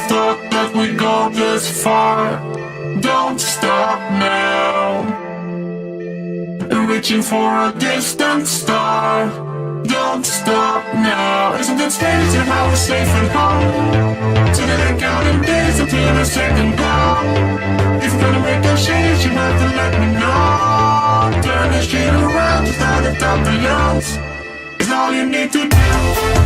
thought that we'd go this far. Don't stop now. Reaching for a distant star. Don't stop now. Isn't it strange how we're safe and home? So that I counting days until the second blow. If you're gonna make a change, you have to let me know. Turn this shit around, start at the top of yours. It's all you need to do.